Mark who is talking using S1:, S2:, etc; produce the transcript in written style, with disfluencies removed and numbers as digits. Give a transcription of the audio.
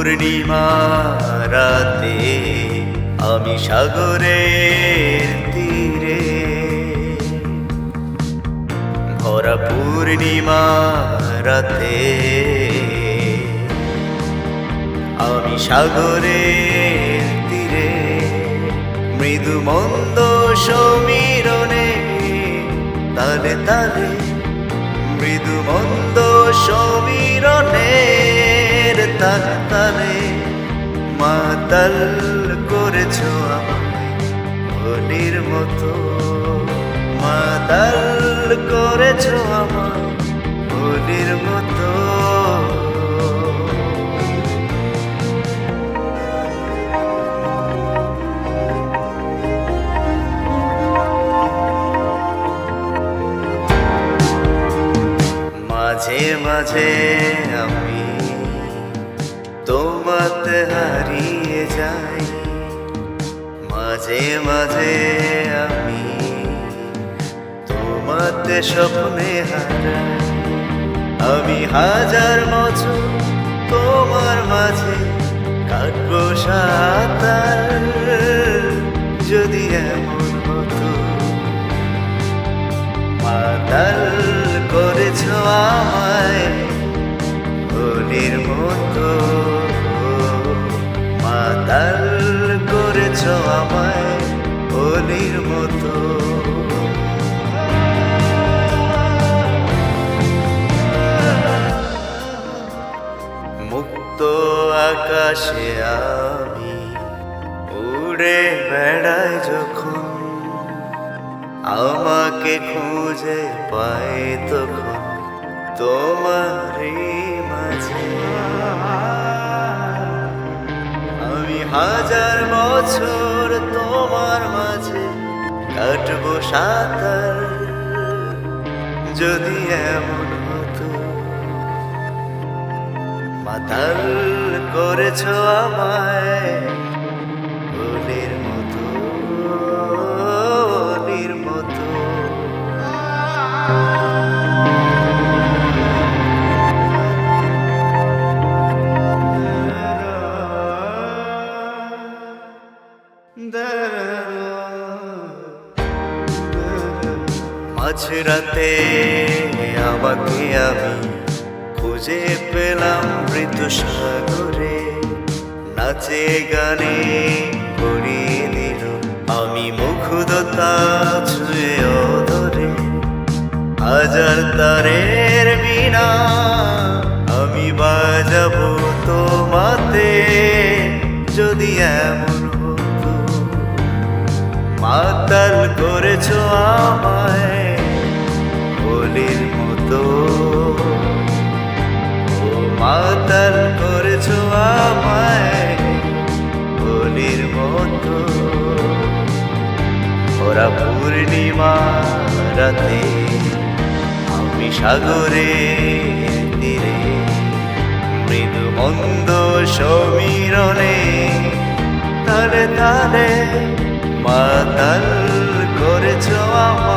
S1: পূর্ণিমা রাতে আমি সাগরের তীরে, ভরা পূর্ণিমা রাতে আমি সাগরের তীরে, মৃদু মন্দ সমীরণে তালে তালে, মৃদু মন্দ সমীরণের তালে তালে মাতাল করেছ আমায় হোলির মতো, মাতাল করেছ আমায় হোলির মতো। মাঝে মাঝে আমি তোমাতে হারিয়ে যাই, মাঝে মাঝে আমি তোমাতে স্বপ্নে হারাই। আমি হাজার বছর তোমার মাঝে কাটবো সাঁতার, যদি এমন হতো। মাতাল করেছ আমায় হোলির মতো, মাতাল করেছ আমায় হোলির মতো। মুক্ত আকাশে আমি উড়ে বেড়াই যখন, আমাকে খুঁজে পাই তখন তোমারই মাঝে। আমি হাজার বছর তোমার মাঝে কাটবো সাঁতার, যদি এমন হতো। মাতাল করেছ আমায় হোলির মতো, হোলির মতো। মাঝরাতে আমাকে আমি খুঁজে পেলাম মৃত সাগরে, নাচে গানে ভরিয়ে দিল আমি মুগ্ধতা ছুঁয়ে অধরে। হাজার তারের বীণা আমি বাজাবো তোমাতে, যদি এমন হতো। মাতাল করেছ আমায় হোলির মতো, ও মাতাল করেছ আমায় হোলির মতো। ওরা পূর্ণিমা রাতে আমি সাগরের তীরে, মৃদু মন্দ সমীরণে তালে তালে মাতাল করেছ আমায়।